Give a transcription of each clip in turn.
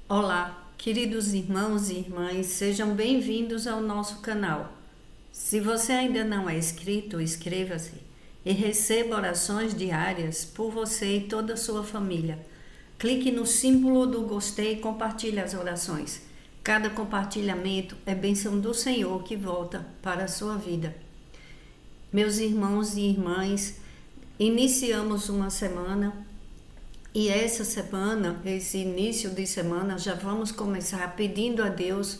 Olá, queridos irmãos e irmãs, sejam bem-vindos ao nosso canal. Se você ainda não é inscrito, inscreva-se e receba orações diárias por você e toda a sua família. Clique no símbolo do gostei e compartilhe as orações. Cada compartilhamento é bênção do Senhor que volta para a sua vida. Meus irmãos e irmãs, iniciamos uma semana. E essa semana, esse início de semana, já vamos começar pedindo a Deus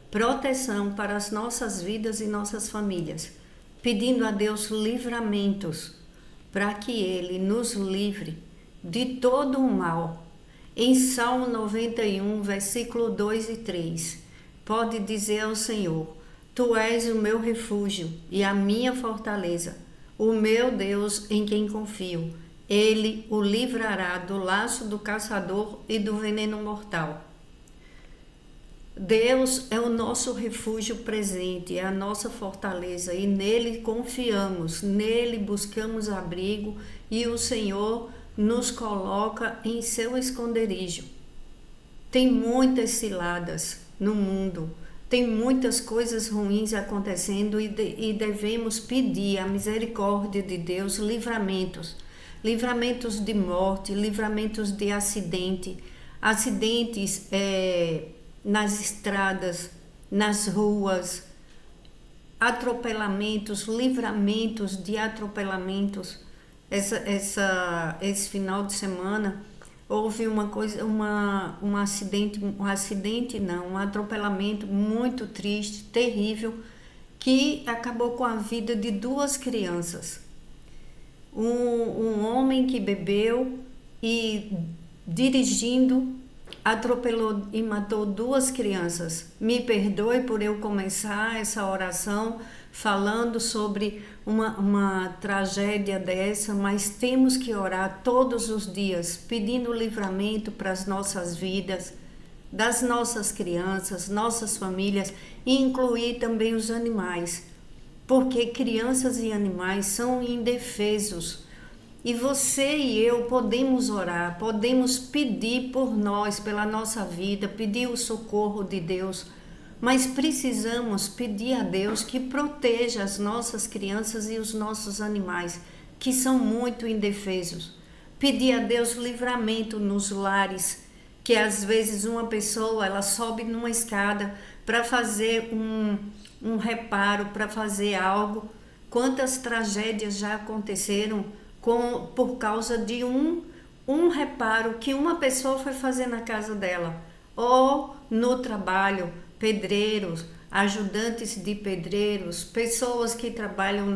proteção para as nossas vidas e nossas famílias. Pedindo a Deus livramentos para que Ele nos livre de todo o mal. Em Salmo 91, versículo 2 e 3, pode dizer ao Senhor: Tu és o meu refúgio e a minha fortaleza, o meu Deus em quem confio. Ele o livrará do laço do caçador e do veneno mortal. Deus é o nosso refúgio presente, é a nossa fortaleza e nele confiamos, nele buscamos abrigo e o Senhor nos coloca em seu esconderijo. Tem muitas ciladas no mundo, tem muitas coisas ruins acontecendo e devemos pedir a misericórdia de Deus, livramentos de morte, livramentos de acidentes nas estradas, nas ruas, atropelamentos, livramentos de atropelamentos. Esse final de semana houve um atropelamento muito triste, terrível, que acabou com a vida de duas crianças. Um homem que bebeu e dirigindo atropelou e matou duas crianças. Me perdoe por eu começar essa oração falando sobre uma tragédia dessa, mas temos que orar todos os dias pedindo livramento para as nossas vidas, das nossas crianças, nossas famílias e incluir também os animais. Porque crianças e animais são indefesos. E você e eu podemos orar, podemos pedir por nós, pela nossa vida, pedir o socorro de Deus, mas precisamos pedir a Deus que proteja as nossas crianças e os nossos animais, que são muito indefesos. Pedir a Deus livramento nos lares, que às vezes uma pessoa ela sobe numa escada para fazer um reparo, para fazer algo. Quantas tragédias já aconteceram por causa de um reparo que uma pessoa foi fazer na casa dela, ou no trabalho, pedreiros, ajudantes de pedreiros, pessoas que trabalham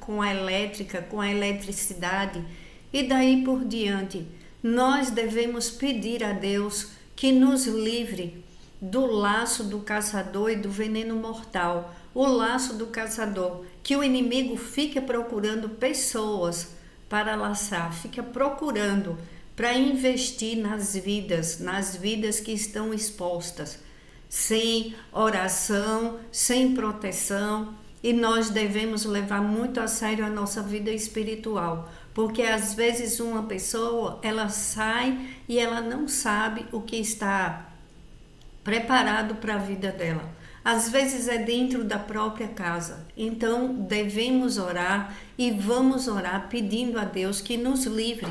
com a elétrica, com a eletricidade, e daí por diante. Nós devemos pedir a Deus que nos livre do laço do caçador e do veneno mortal. O laço do caçador, que o inimigo fica procurando pessoas para laçar, fica procurando para investir nas vidas que estão expostas, sem oração, sem proteção. E nós devemos levar muito a sério a nossa vida espiritual, porque às vezes uma pessoa, ela sai e ela não sabe o que está preparado para a vida dela. Às vezes é dentro da própria casa. Então devemos orar e vamos orar pedindo a Deus que nos livre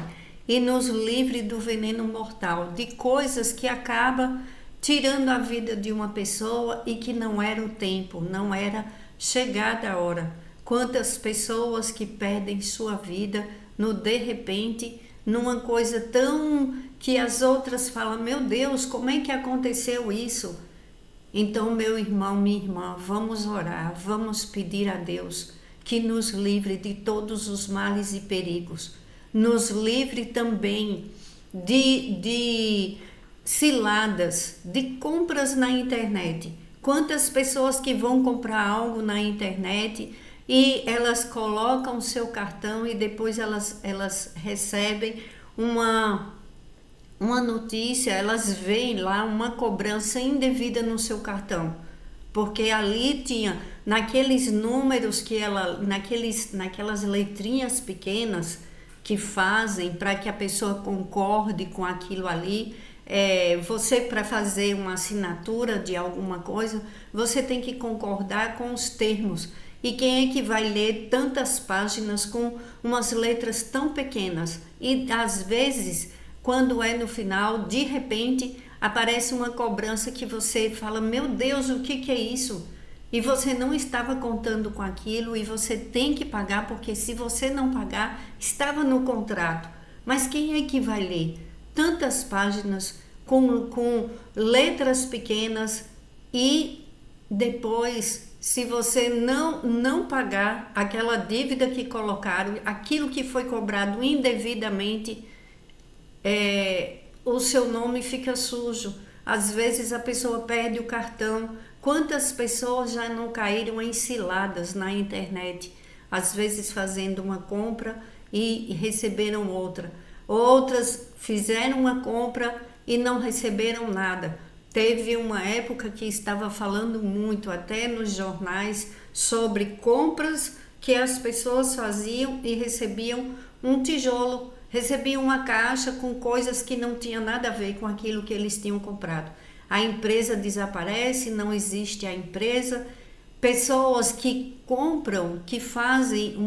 e nos livre do veneno mortal, de coisas que acabam tirando a vida de uma pessoa e que não era o tempo, não era chegada a hora. Quantas pessoas que perdem sua vida no de repente, numa coisa tão que as outras falam: meu Deus, como é que aconteceu isso? Então, meu irmão, minha irmã, vamos orar, vamos pedir a Deus que nos livre de todos os males e perigos. Nos livre também de ciladas, de compras na internet. Quantas pessoas que vão comprar algo na internet e elas colocam o seu cartão e depois elas recebem uma notícia, elas veem lá uma cobrança indevida no seu cartão, porque ali tinha naqueles números naquelas letrinhas pequenas que fazem para que a pessoa concorde com aquilo ali, Você, para fazer uma assinatura de alguma coisa, você tem que concordar com os termos. E quem é que vai ler tantas páginas com umas letras tão pequenas? E às vezes, quando é no final, de repente, aparece uma cobrança que você fala: meu Deus, o que é isso? E você não estava contando com aquilo e você tem que pagar, porque se você não pagar, estava no contrato. Mas quem é que vai ler tantas páginas com letras pequenas e depois, se você não pagar aquela dívida que colocaram, aquilo que foi cobrado indevidamente, o seu nome fica sujo. Às vezes a pessoa perde o cartão. Quantas pessoas já não caíram em ciladas na internet, às vezes fazendo uma compra e receberam outra. Outras fizeram uma compra e não receberam nada. Teve uma época que estava falando muito, até nos jornais, sobre compras que as pessoas faziam e recebiam um tijolo, recebiam uma caixa com coisas que não tinham nada a ver com aquilo que eles tinham comprado. A empresa desaparece, não existe a empresa. Pessoas que compram, que fazem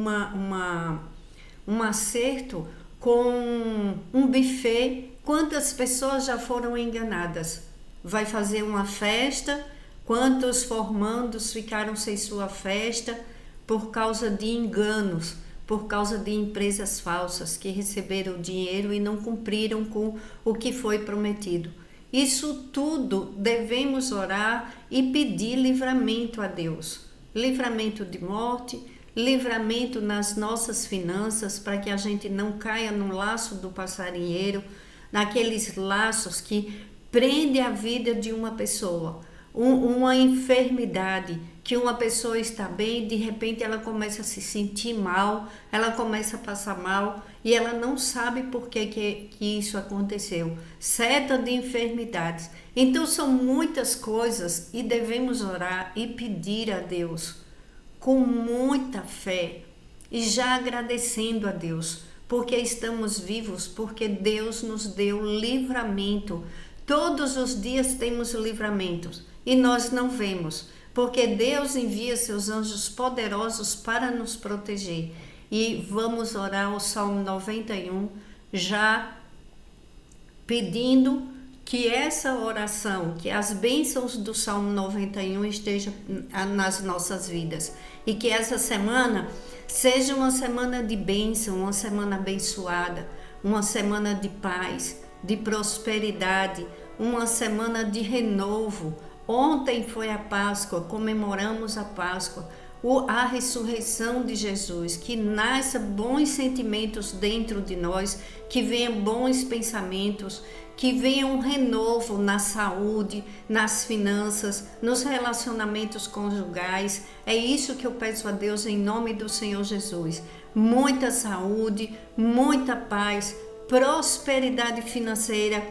um acerto com um buffet, quantas pessoas já foram enganadas? Vai fazer uma festa, quantos formandos ficaram sem sua festa por causa de enganos, por causa de empresas falsas que receberam dinheiro e não cumpriram com o que foi prometido. Isso tudo devemos orar e pedir livramento a Deus. Livramento de morte, livramento nas nossas finanças, para que a gente não caia no laço do passarinheiro, naqueles laços que prende a vida de uma pessoa. Uma enfermidade, que uma pessoa está bem, de repente ela começa a se sentir mal, ela começa a passar mal e ela não sabe por que isso aconteceu. Seta de enfermidades. Então são muitas coisas e devemos orar e pedir a Deus com muita fé e já agradecendo a Deus, porque estamos vivos, porque Deus nos deu livramento. Todos os dias temos livramentos e nós não vemos, porque Deus envia seus anjos poderosos para nos proteger. E vamos orar o Salmo 91, já pedindo que essa oração, que as bênçãos do Salmo 91 estejam nas nossas vidas. E que essa semana seja uma semana de bênção, uma semana abençoada, uma semana de paz, de prosperidade, uma semana de renovo. Ontem foi a Páscoa, comemoramos a Páscoa, a ressurreição de Jesus, que nasça bons sentimentos dentro de nós, que venham bons pensamentos, que venha um renovo na saúde, nas finanças, nos relacionamentos conjugais. É isso que eu peço a Deus em nome do Senhor Jesus. Muita saúde, muita paz, prosperidade financeira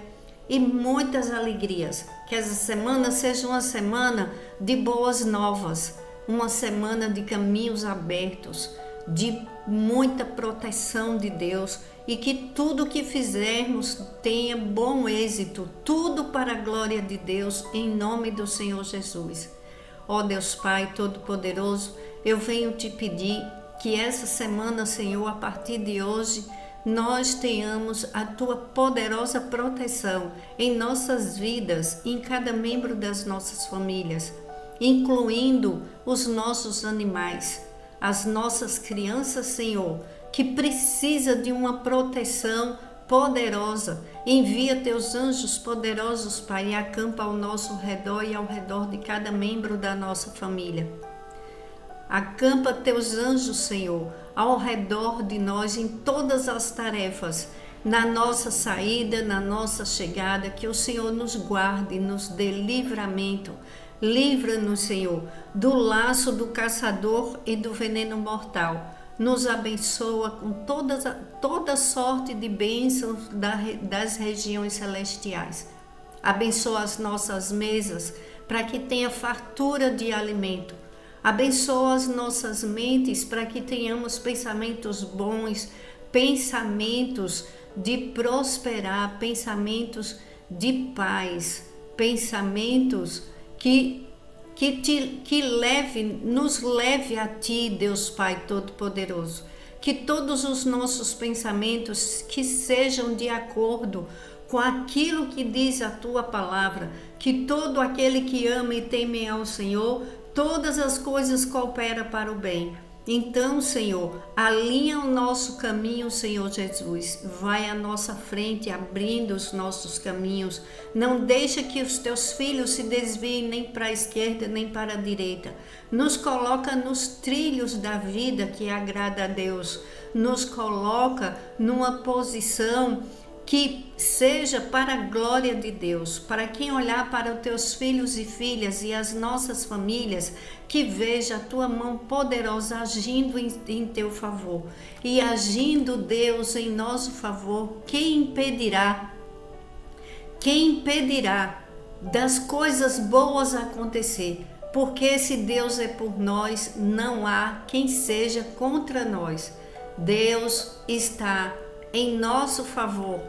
e muitas alegrias. Que essa semana seja uma semana de boas novas, uma semana de caminhos abertos, de muita proteção de Deus, e que tudo que fizermos tenha bom êxito, tudo para a glória de Deus, em nome do Senhor Jesus. Ó Deus Pai Todo-Poderoso, eu venho te pedir que essa semana, Senhor, a partir de hoje, nós tenhamos a Tua poderosa proteção em nossas vidas, em cada membro das nossas famílias, incluindo os nossos animais, as nossas crianças, Senhor, que precisa de uma proteção poderosa. Envia Teus anjos poderosos, Pai, e acampa ao nosso redor e ao redor de cada membro da nossa família. Acampa Teus anjos, Senhor, ao redor de nós em todas as tarefas, na nossa saída, na nossa chegada, que o Senhor nos guarde, nos dê livramento. Livra-nos, Senhor, do laço do caçador e do veneno mortal. Nos abençoa com toda sorte de bênçãos das regiões celestiais. Abençoa as nossas mesas para que tenha fartura de alimento. Abençoa as nossas mentes para que tenhamos pensamentos bons, pensamentos de prosperar, pensamentos de paz, pensamentos que nos leve a Ti, Deus Pai Todo-Poderoso. Que todos os nossos pensamentos que sejam de acordo com aquilo que diz a Tua palavra, que todo aquele que ama e teme ao Senhor, todas as coisas cooperam para o bem. Então, Senhor, alinha o nosso caminho, Senhor Jesus. Vai à nossa frente, abrindo os nossos caminhos. Não deixa que os teus filhos se desviem nem para a esquerda, nem para a direita. Nos coloca nos trilhos da vida que agrada a Deus. Nos coloca numa posição que seja para a glória de Deus, para quem olhar para os teus filhos e filhas e as nossas famílias, que veja a tua mão poderosa agindo em teu favor. E agindo, Deus, em nosso favor, quem impedirá das coisas boas acontecer? Porque se Deus é por nós, não há quem seja contra nós. Deus está em nosso favor.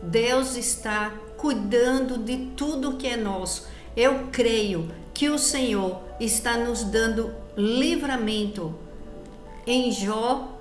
Deus está cuidando de tudo que é nosso. Eu creio que o Senhor está nos dando livramento. Em Jó,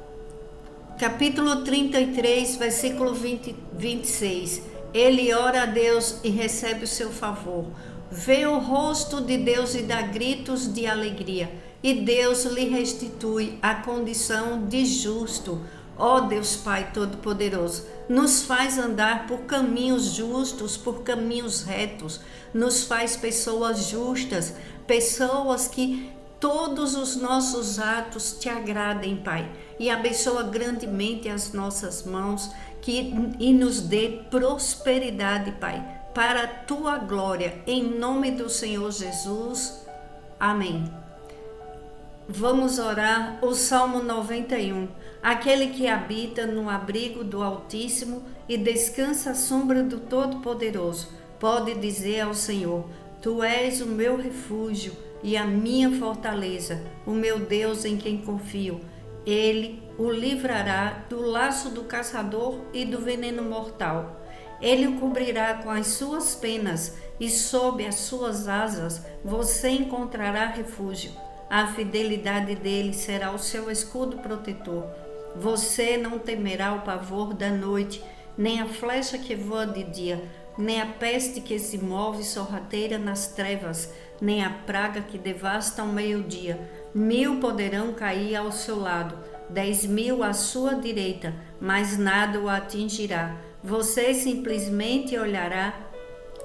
capítulo 33, versículo 26, ele ora a Deus e recebe o seu favor. Vê o rosto de Deus e dá gritos de alegria, e Deus lhe restitui a condição de justo. Ó Deus Pai Todo-Poderoso, nos faz andar por caminhos justos, por caminhos retos, nos faz pessoas justas, pessoas que todos os nossos atos te agradem, Pai, e abençoa grandemente as nossas mãos e nos dê prosperidade, Pai, para a tua glória, em nome do Senhor Jesus. Amém. Vamos orar o Salmo 91. Aquele que habita no abrigo do Altíssimo e descansa à sombra do Todo-Poderoso, pode dizer ao Senhor: Tu és o meu refúgio e a minha fortaleza, o meu Deus em quem confio. Ele o livrará do laço do caçador e do veneno mortal. Ele o cobrirá com as suas penas e sob as suas asas você encontrará refúgio. A fidelidade dele será o seu escudo protetor. Você não temerá o pavor da noite, nem a flecha que voa de dia, nem a peste que se move sorrateira nas trevas, nem a praga que devasta ao meio-dia. 1000 poderão cair ao seu lado, 10.000 à sua direita, mas nada o atingirá. Você simplesmente olhará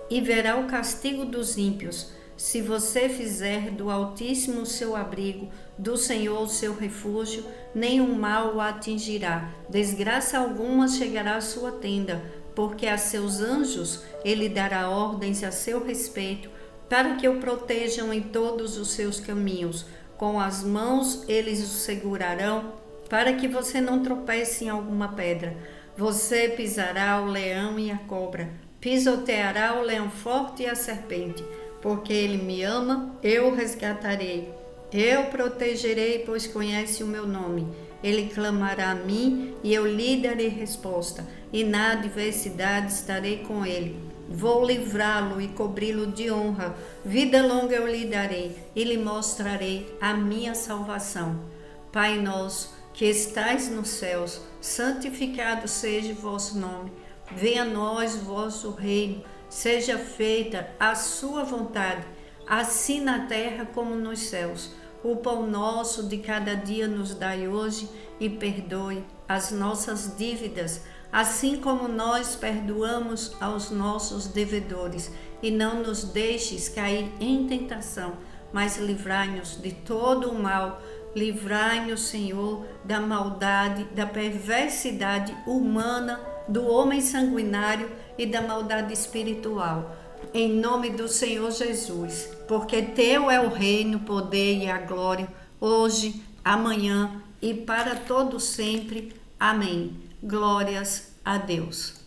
e verá o castigo dos ímpios. Se você fizer do Altíssimo o seu abrigo, do Senhor o seu refúgio, nenhum mal o atingirá. Desgraça alguma chegará à sua tenda, porque a seus anjos ele dará ordens a seu respeito, para que o protejam em todos os seus caminhos. Com as mãos eles o segurarão, para que você não tropece em alguma pedra. Você pisará o leão e a cobra, pisoteará o leão forte e a serpente. Porque ele me ama, eu o resgatarei. Eu o protegerei, pois conhece o meu nome. Ele clamará a mim e eu lhe darei resposta. E na adversidade estarei com ele. Vou livrá-lo e cobri-lo de honra. Vida longa eu lhe darei e lhe mostrarei a minha salvação. Pai nosso, que estais nos céus, santificado seja o vosso nome. Venha a nós o vosso reino. Seja feita a sua vontade, assim na terra como nos céus. O pão nosso de cada dia nos dai hoje e perdoe as nossas dívidas, assim como nós perdoamos aos nossos devedores. E não nos deixes cair em tentação, mas livrai-nos de todo o mal. Livrai-nos, Senhor, da maldade, da perversidade humana, do homem sanguinário e da maldade espiritual. Em nome do Senhor Jesus, porque teu é o reino, o poder e a glória, hoje, amanhã e para todo sempre. Amém. Glórias a Deus.